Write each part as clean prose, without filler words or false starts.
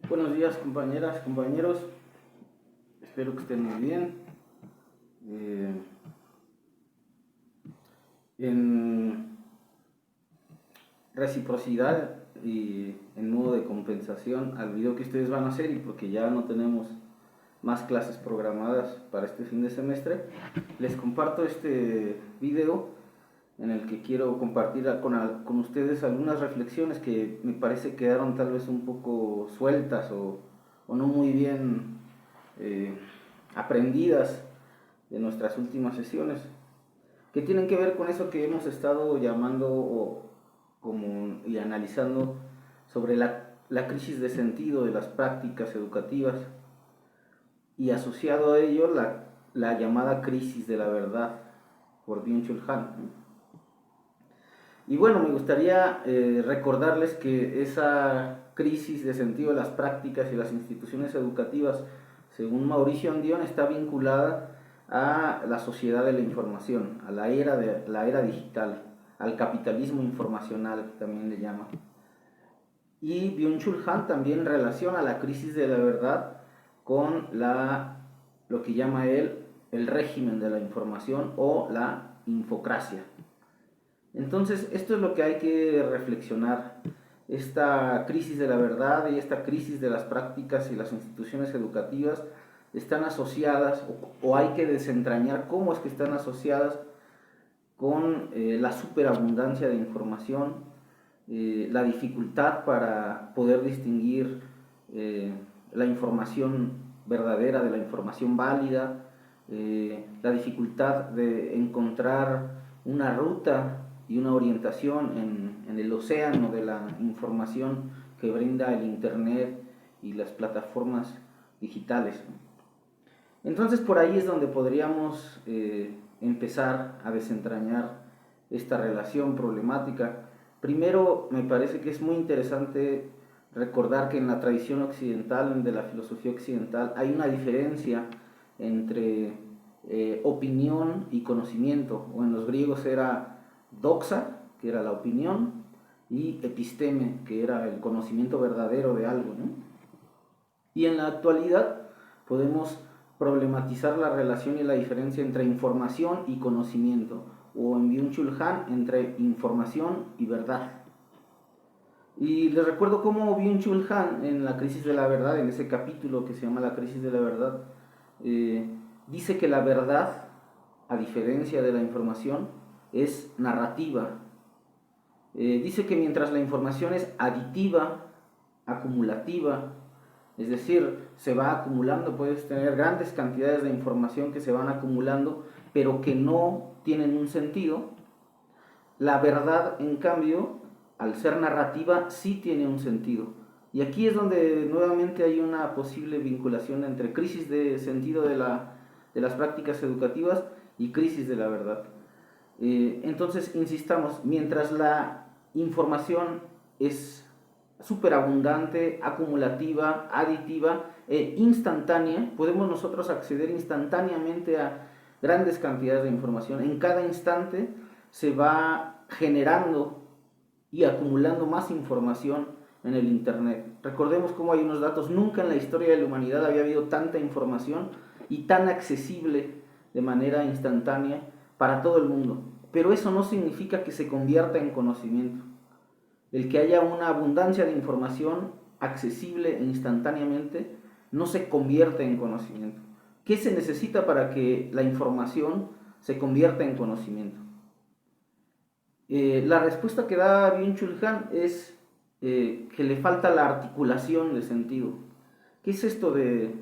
Buenos días, compañeras, compañeros. Espero que estén muy bien. En reciprocidad y en modo de compensación al video que ustedes van a hacer, y porque ya no tenemos más clases programadas para este fin de semestre, les comparto este video en el que quiero compartir con ustedes algunas reflexiones que me parece quedaron tal vez un poco sueltas o no muy bien eh, aprendidas de nuestras últimas sesiones, que tienen que ver con eso que hemos estado llamando y analizando sobre la crisis de sentido de las prácticas educativas, y asociado a ello la llamada crisis de la verdad por Byung-Chul Han. Y bueno, me gustaría recordarles que esa crisis de sentido de las prácticas y las instituciones educativas, según Mauricio Ondión, está vinculada a la sociedad de la información, a la era digital, al capitalismo informacional, que también le llama. Y Byung-Chul Han también relaciona la crisis de la verdad con lo que llama él el régimen de la información o la infocracia. Entonces, esto es lo que hay que reflexionar. Esta crisis de la verdad y esta crisis de las prácticas y las instituciones educativas están asociadas, o hay que desentrañar cómo es que están asociadas con la superabundancia de información, la dificultad para poder distinguir la información verdadera de la información válida, la dificultad de encontrar una ruta y una orientación en el océano de la información que brinda el Internet y las plataformas digitales. Entonces por ahí es donde podríamos empezar a desentrañar esta relación problemática. Primero, me parece que es muy interesante recordar que en la tradición occidental, de la filosofía occidental, hay una diferencia entre opinión y conocimiento, o en los griegos era doxa, que era la opinión, y episteme, que era el conocimiento verdadero de algo, ¿no? Y en la actualidad podemos problematizar la relación y la diferencia entre información y conocimiento, o en Byung-Chul Han, entre información y verdad. Y les recuerdo cómo Byung-Chul Han, en la crisis de la verdad, en ese capítulo que se llama la crisis de la verdad, dice que la verdad, a diferencia de la información, es narrativa. Dice que mientras la información es aditiva, acumulativa, es decir, se va acumulando, puedes tener grandes cantidades de información que se van acumulando, pero que no tienen un sentido. La verdad, en cambio, al ser narrativa, sí tiene un sentido. Y aquí es donde nuevamente hay una posible vinculación entre crisis de sentido de las prácticas educativas y crisis de la verdad. Entonces, insistamos, mientras la información es superabundante, acumulativa, aditiva e instantánea, podemos nosotros acceder instantáneamente a grandes cantidades de información. En cada instante se va generando y acumulando más información en el Internet. Recordemos cómo hay unos datos: nunca en la historia de la humanidad había habido tanta información y tan accesible de manera instantánea para todo el mundo. Pero eso no significa que se convierta en conocimiento. El que haya una abundancia de información accesible e instantáneamente no se convierte en conocimiento. ¿Qué se necesita para que la información se convierta en conocimiento? La respuesta que da Byung-Chul Han es que le falta la articulación de sentido. ¿Qué es esto de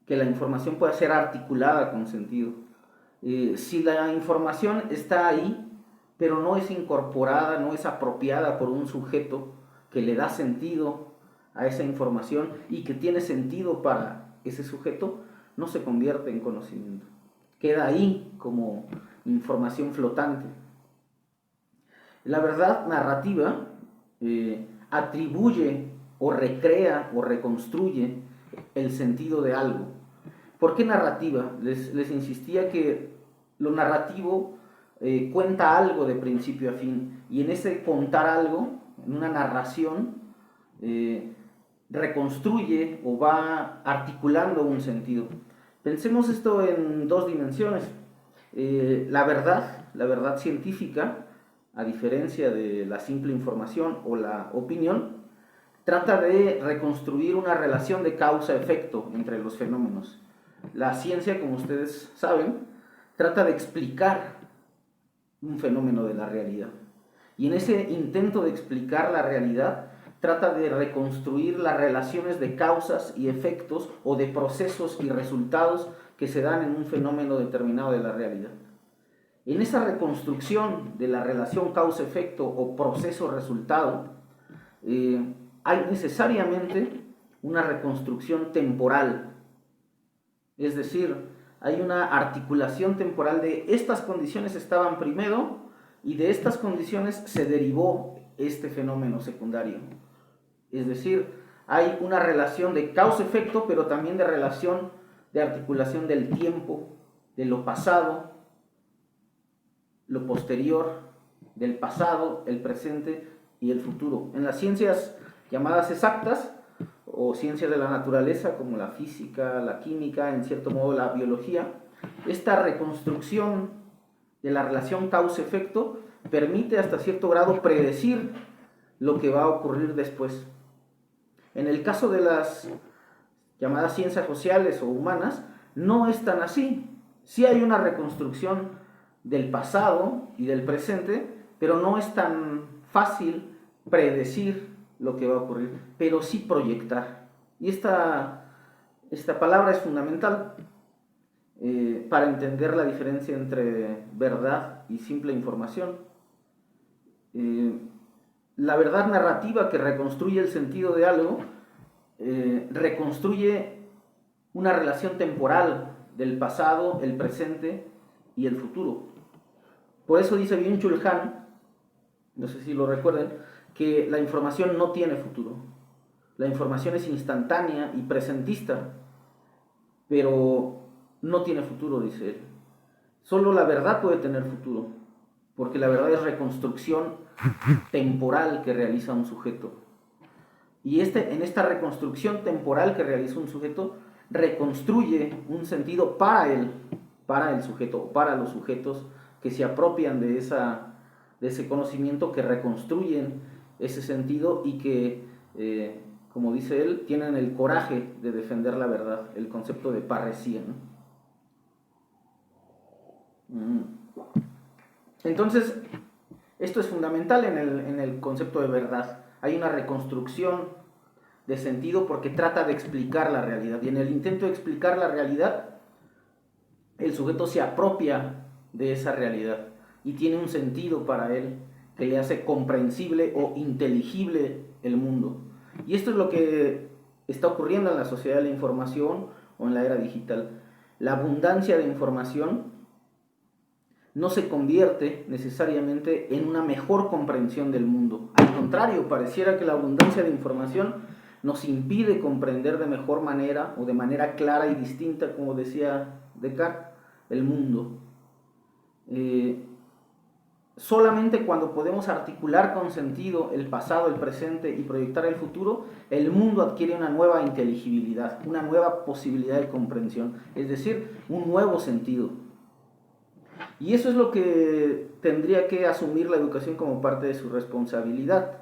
que la información pueda ser articulada con sentido? Si la información está ahí, pero no es incorporada, no es apropiada por un sujeto que le da sentido a esa información y que tiene sentido para ese sujeto, no se convierte en conocimiento. Queda ahí como información flotante. La verdad narrativa atribuye o recrea o reconstruye el sentido de algo. ¿Por qué narrativa? Les insistía que lo narrativo cuenta algo de principio a fin, y en ese contar algo, en una narración, reconstruye o va articulando un sentido. Pensemos esto en dos dimensiones. La verdad científica, a diferencia de la simple información o la opinión, trata de reconstruir una relación de causa-efecto entre los fenómenos. La ciencia, como ustedes saben, trata de explicar un fenómeno de la realidad. Y en ese intento de explicar la realidad, trata de reconstruir las relaciones de causas y efectos o de procesos y resultados que se dan en un fenómeno determinado de la realidad. En esa reconstrucción de la relación causa-efecto o proceso-resultado, hay necesariamente una reconstrucción temporal. Es decir, hay una articulación temporal de estas condiciones estaban primero y de estas condiciones se derivó este fenómeno secundario. Es decir, hay una relación de causa-efecto, pero también de relación de articulación del tiempo, de lo pasado, lo posterior, del pasado, el presente y el futuro. En las ciencias llamadas exactas o ciencias de la naturaleza, como la física, la química, en cierto modo la biología, esta reconstrucción de la relación causa-efecto permite hasta cierto grado predecir lo que va a ocurrir después. En el caso de las llamadas ciencias sociales o humanas, no es tan así. Sí hay una reconstrucción del pasado y del presente, pero no es tan fácil predecir lo que va a ocurrir, pero sí proyectar. Y esta palabra es fundamental para entender la diferencia entre verdad y simple información. La verdad narrativa que reconstruye el sentido de algo, reconstruye una relación temporal del pasado, el presente y el futuro. Por eso dice Byung-Chul Han, no sé si lo recuerden, que la información no tiene futuro. La información es instantánea y presentista, pero no tiene futuro, dice él. Solo la verdad puede tener futuro, porque la verdad es reconstrucción temporal que realiza un sujeto. Y en esta reconstrucción temporal que realiza un sujeto, reconstruye un sentido para él, para el sujeto, o para los sujetos que se apropian de ese conocimiento, que reconstruyen ese sentido y que, como dice él, tienen el coraje de defender la verdad, el concepto de parresía, ¿no? Entonces, esto es fundamental en el concepto de verdad. Hay una reconstrucción de sentido porque trata de explicar la realidad. Y en el intento de explicar la realidad, el sujeto se apropia de esa realidad y tiene un sentido para él que le hace comprensible o inteligible el mundo. Y esto es lo que está ocurriendo en la sociedad de la información o en la era digital. La abundancia de información no se convierte necesariamente en una mejor comprensión del mundo. Al contrario, pareciera que la abundancia de información nos impide comprender de mejor manera o de manera clara y distinta, como decía Descartes, el mundo. Solamente cuando podemos articular con sentido el pasado, el presente y proyectar el futuro, el mundo adquiere una nueva inteligibilidad, una nueva posibilidad de comprensión, es decir, un nuevo sentido. Y eso es lo que tendría que asumir la educación como parte de su responsabilidad.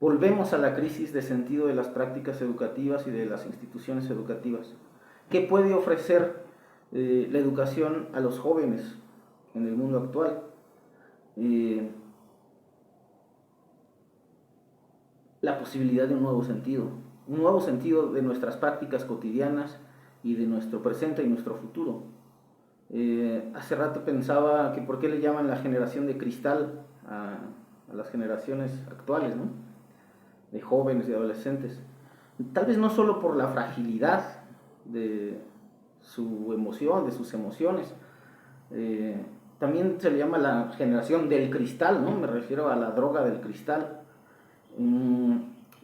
Volvemos a la crisis de sentido de las prácticas educativas y de las instituciones educativas. ¿Qué puede ofrecer la educación a los jóvenes en el mundo actual? La posibilidad de un nuevo sentido de nuestras prácticas cotidianas y de nuestro presente y nuestro futuro. Hace rato pensaba que por qué le llaman la generación de cristal a las generaciones actuales, ¿no? De jóvenes y adolescentes. Tal vez no solo por la fragilidad de su emoción, de sus emociones, también se le llama la generación del cristal, ¿no? Me refiero a la droga del cristal.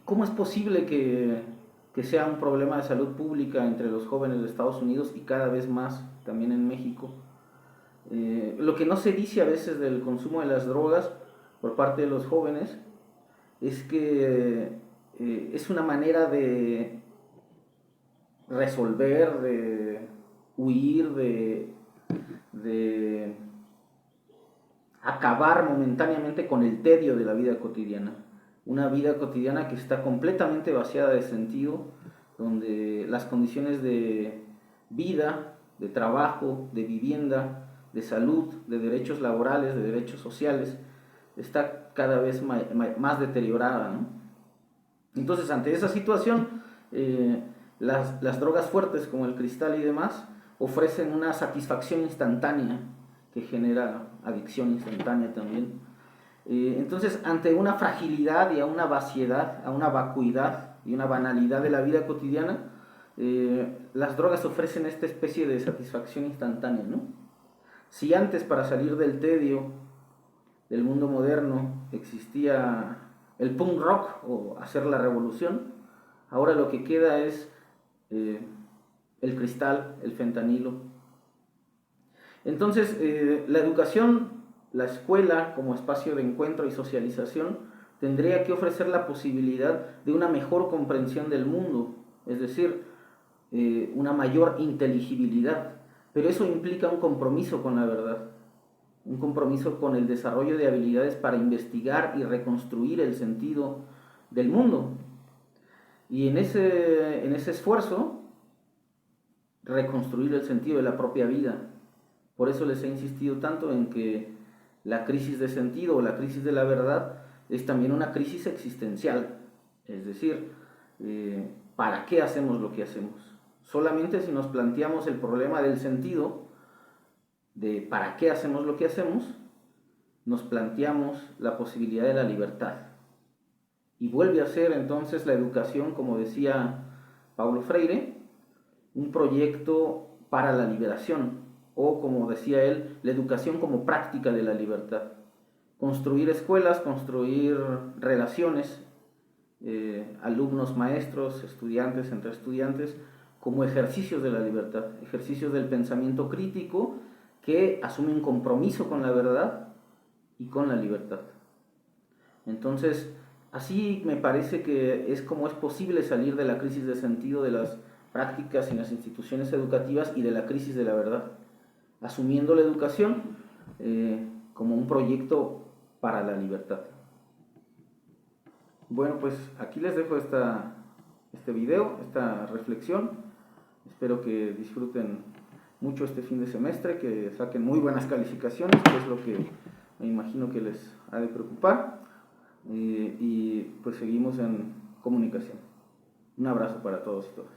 ¿Cómo es posible que sea un problema de salud pública entre los jóvenes de Estados Unidos y cada vez más también en México? Lo que no se dice a veces del consumo de las drogas por parte de los jóvenes es que es una manera de resolver, de huir, de acabar momentáneamente con el tedio de la vida cotidiana. Una vida cotidiana que está completamente vaciada de sentido, donde las condiciones de vida, de trabajo, de vivienda, de salud, de derechos laborales, de derechos sociales, está cada vez más deteriorada, ¿no? Entonces, ante esa situación, las drogas fuertes como el cristal y demás ofrecen una satisfacción instantánea que genera adicción instantánea también. Entonces, ante una fragilidad y a una vaciedad, a una vacuidad y una banalidad de la vida cotidiana, las drogas ofrecen esta especie de satisfacción instantánea, ¿no? Si antes, para salir del tedio del mundo moderno, existía el punk rock o hacer la revolución, ahora lo que queda es el cristal, el fentanilo. Entonces, la educación, la escuela como espacio de encuentro y socialización, tendría que ofrecer la posibilidad de una mejor comprensión del mundo, es decir, una mayor inteligibilidad, pero eso implica un compromiso con la verdad, un compromiso con el desarrollo de habilidades para investigar y reconstruir el sentido del mundo. Y en ese esfuerzo, reconstruir el sentido de la propia vida. Por eso les he insistido tanto en que la crisis de sentido o la crisis de la verdad es también una crisis existencial. Es decir, ¿para qué hacemos lo que hacemos? Solamente si nos planteamos el problema del sentido, de para qué hacemos lo que hacemos, nos planteamos la posibilidad de la libertad. Y vuelve a ser entonces la educación, como decía Paulo Freire, un proyecto para la liberación, o como decía él, la educación como práctica de la libertad. Construir escuelas, construir relaciones, alumnos, maestros, estudiantes, entre estudiantes, como ejercicios de la libertad, ejercicios del pensamiento crítico que asume un compromiso con la verdad y con la libertad. Entonces, así me parece que es como es posible salir de la crisis de sentido de las prácticas en las instituciones educativas y de la crisis de la verdad, asumiendo la educación como un proyecto para la libertad. Bueno, pues aquí les dejo este video, esta reflexión. Espero que disfruten mucho este fin de semestre, que saquen muy buenas calificaciones, que es lo que me imagino que les ha de preocupar. Y pues seguimos en comunicación. Un abrazo para todos y todas.